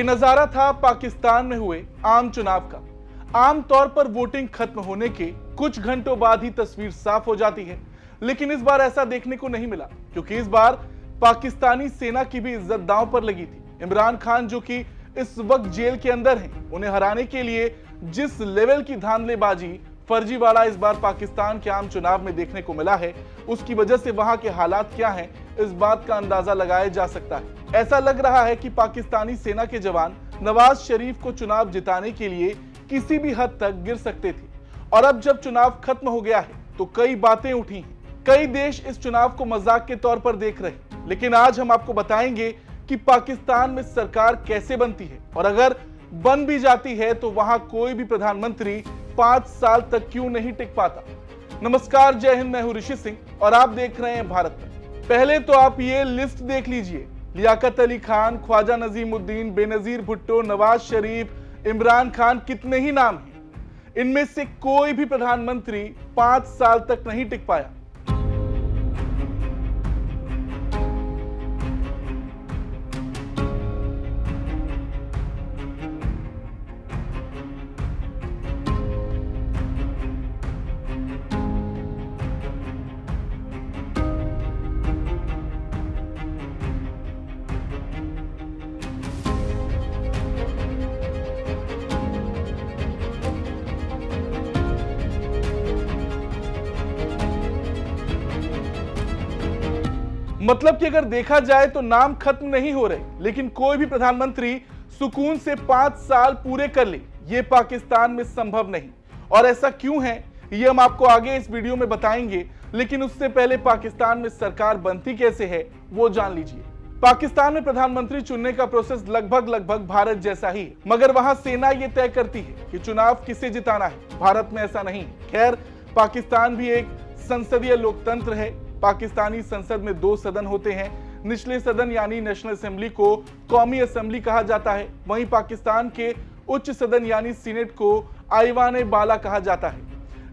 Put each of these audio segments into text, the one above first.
ये नजारा था पाकिस्तान में हुए आम चुनाव का। आम तौर पर वोटिंग खत्म होने के कुछ घंटों बाद ही तस्वीर साफ हो जाती है, लेकिन इस बार ऐसा देखने को नहीं मिला, क्योंकि इस बार पाकिस्तानी सेना की भी इज्जत दांव पर लगी थी। इमरान खान जो कि इस वक्त जेल के अंदर हैं, उन्हें हराने के लिए जिस लेवल की धांधलेबाजी फर्जीवाड़ा इस बार पाकिस्तान के आम चुनाव में देखने को मिला है, उसकी वजह से वहां के हालात क्या हैं, इस बात का अंदाजा लगाया जा सकता है। ऐसा लग रहा है कि पाकिस्तानी सेना के जवान नवाज शरीफ को चुनाव जिताने के लिए किसी भी हद तक गिर सकते थे, और अब जब चुनाव खत्म हो गया है तो कई बातें उठी हैं। कई देश इस चुनाव को मजाक के तौर पर देख रहे हैं, लेकिन आज हम आपको बताएंगे कि पाकिस्तान में सरकार कैसे बनती है, और अगर बन भी जाती है तो वहां कोई भी प्रधानमंत्री 5 साल तक क्यों नहीं टिक पाता। नमस्कार, जय हिंद, मैं हूं ऋषि सिंह और आप देख रहे हैं भारत में। पहले तो आप ये लिस्ट देख लीजिए। लियाकत अली खान, ख्वाजा नजीमुद्दीन, बेनजीर भुट्टो, नवाज शरीफ, इमरान खान, कितने ही नाम हैं। इनमें से कोई भी प्रधानमंत्री 5 साल तक नहीं टिक पाया। मतलब कि अगर देखा जाए तो नाम खत्म नहीं हो रहे, लेकिन कोई भी प्रधानमंत्री सुकून से 5 साल पूरे कर ले, ये पाकिस्तान में संभव नहीं। और ऐसा क्यों है, ये हम आपको आगे इस वीडियो में बताएंगे, लेकिन उससे पहले पाकिस्तान में सरकार बनती कैसे है वो जान लीजिए। पाकिस्तान में प्रधानमंत्री चुनने का प्रोसेस लगभग भारत जैसा ही है, मगर वहां सेना ये तय करती है कि चुनाव किसे जिताना है। भारत में ऐसा नहीं। खैर, पाकिस्तान भी एक संसदीय लोकतंत्र है। पाकिस्तानी संसद में 2 सदन होते हैं। निचले सदन यानी नेशनल असेंबली को कौमी असेंबली कहा जाता है, वहीं पाकिस्तान के उच्च सदन यानी सीनेट को आईवान बाला कहा जाता है।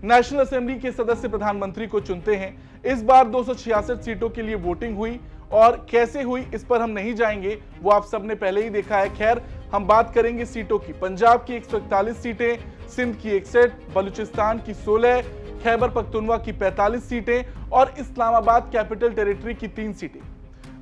नेशनल असेंबली के सदस्य प्रधानमंत्री को चुनते हैं। इस बार 266 सीटों के लिए वोटिंग हुई, और कैसे हुई इस पर हम नहीं जाएंगे, वो आप सबने पहले ही देखा है। खैर, हम बात करेंगे सीटों की। पंजाब की 141 सीटें, सिंध की 61, बलूचिस्तान की 16, खैबर पख्तूनवा की 45 सीटें और इस्लामाबाद कैपिटल टेरिटरी की 3 सीटें।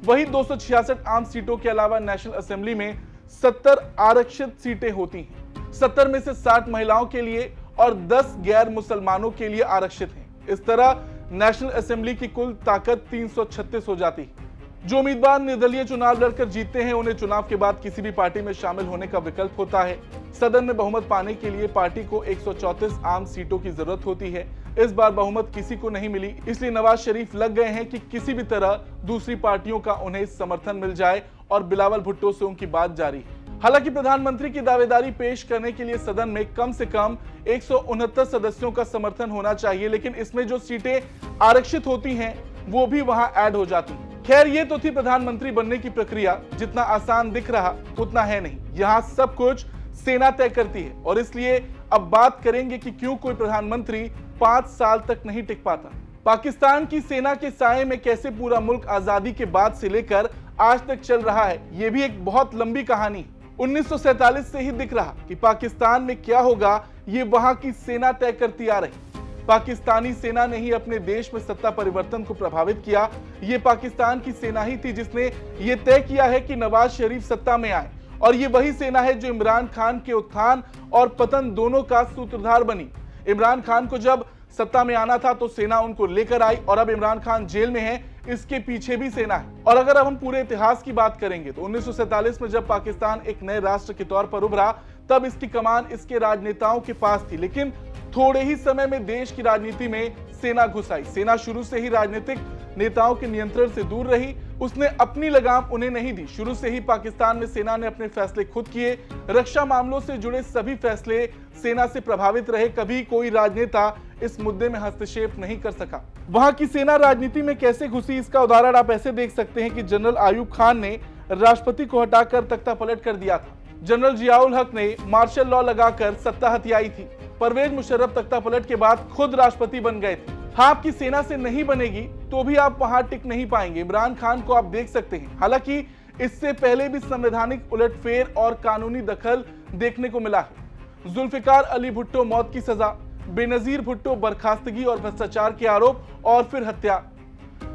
वहीं 266 आम सीटों के अलावा नेशनल असेंबली में 70 आरक्षित सीटें होती हैं। 70 में से 60 महिलाओं के लिए और 10 गैर मुसलमानों के लिए आरक्षित हैं। इस तरह नेशनल असेंबली की कुल ताकत 336 हो जाती है। जो उम्मीदवार निर्दलीय चुनाव लड़कर जीतते हैं, उन्हें चुनाव के बाद किसी भी पार्टी में शामिल होने का विकल्प होता है। सदन में बहुमत पाने के लिए पार्टी को 134 आम सीटों की जरूरत होती है। इस बार बहुमत किसी को नहीं मिली, इसलिए नवाज शरीफ लग गए हैं कि किसी भी तरह दूसरी पार्टियों का उन्हें समर्थन मिल जाए, और बिलावल भुट्टो से उनकी बात जारी है। हालांकि प्रधानमंत्री की दावेदारी पेश करने के लिए सदन में कम से कम 169 सदस्यों का समर्थन होना चाहिए, लेकिन इसमें जो सीटें आरक्षित होती हैं वो भी वहां ऐड हो जाती हैं। खैर, ये तो थी प्रधानमंत्री बनने की प्रक्रिया। जितना आसान दिख रहा उतना है नहीं। यहाँ सब कुछ सेना तय करती है, और इसलिए अब बात करेंगे कि क्यों कोई प्रधानमंत्री 5 साल तक नहीं टिक पाता। पाकिस्तान की सेना के साए में कैसे पूरा मुल्क आजादी के बाद से लेकर आज तक चल रहा है, यह भी एक बहुत लंबी कहानी है। 1947 से ही दिख रहा कि पाकिस्तान में क्या होगा, ये वहां की सेना तय करती आ रही। पाकिस्तानी सेना ने ही अपने देश में सत्ता परिवर्तन को प्रभावित किया। ये पाकिस्तान की सेना ही थी जिसने ये तय किया है कि नवाज शरीफ सत्ता में आए, और ये वही सेना है जो इमरान खान के उत्थान और पतन दोनों का सूत्रधार बनी। इमरान खान को जब सत्ता में आना था तो सेना उनको लेकर आई, और अब इमरान खान जेल में है, इसके पीछे भी सेना है। और अगर अब हम पूरे इतिहास की बात करेंगे तो 1947 में जब पाकिस्तान एक नए राष्ट्र के तौर पर उभरा, तब इसकी कमान इसके राजनेताओं के पास थी, लेकिन थोड़े ही समय में देश की राजनीति में सेना घुस आई। सेना शुरू से ही राजनीतिक नेताओं के नियंत्रण से दूर रही, उसने अपनी लगाम उन्हें नहीं दी। शुरू से ही पाकिस्तान में सेना ने अपने फैसले खुद किए। रक्षा मामलों से जुड़े सभी फैसले सेना से प्रभावित रहे। कभी कोई राजनेता इस मुद्दे में हस्तक्षेप नहीं कर सका। वहां की सेना राजनीति में कैसे घुसी, इसका उदाहरण आप ऐसे देख सकते हैं कि जनरल आयूब खान ने राष्ट्रपति को हटाकर तख्ता पलट कर दिया था। जनरल जियाउल हक ने मार्शल लॉ लगाकर सत्ता हथियाई थी। परवेज मुशर्रफ तख्ता पलट के बाद खुद राष्ट्रपति बन गए थे। हाँ, आपकी सेना से नहीं बनेगी तो भी आप वहां टिक नहीं पाएंगे। इमरान खान को आप देख सकते हैं। हालांकि इससे पहले भी संवैधानिक उलटफेर और कानूनी दखल देखने को मिला है। जुल्फिकार अली भुट्टो मौत की सजा, बेनजीर भुट्टो बर्खास्तगी और भ्रष्टाचार के आरोप और फिर हत्या,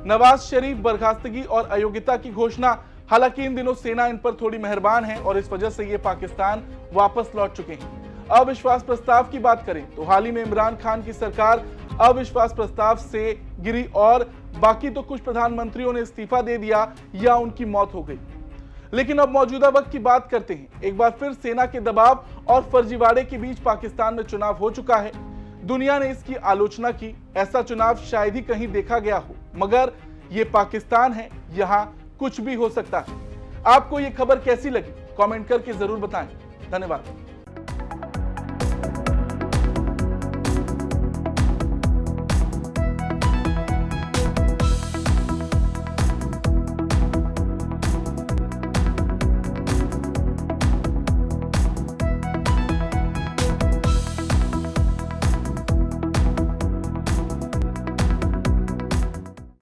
नवाज शरीफ बर्खास्तगी और अयोग्यता की घोषणा। हालांकि इन दिनों सेना इन पर थोड़ी मेहरबान है और इस वजह से ये पाकिस्तान वापस लौट चुके हैं। अविश्वास प्रस्ताव की बात करें तो हाल ही में इमरान खान की सरकार अविश्वास प्रस्ताव से गिरी और बाकी तो कुछ प्रधानमंत्रियों ने इस्तीफा दे दिया या उनकी मौत हो गई। लेकिन अब मौजूदा वक्त की बात करते हैं। एक बार फिर सेना के दबाव और फर्जीवाड़े के बीच पाकिस्तान में चुनाव हो चुका है। दुनिया ने इसकी आलोचना की, ऐसा चुनाव शायद ही कहीं देखा गया हो, मगर ये पाकिस्तान है, यहां कुछ भी हो सकता है। आपको ये खबर कैसी लगी? कमेंट करके जरूर बताएं। धन्यवाद।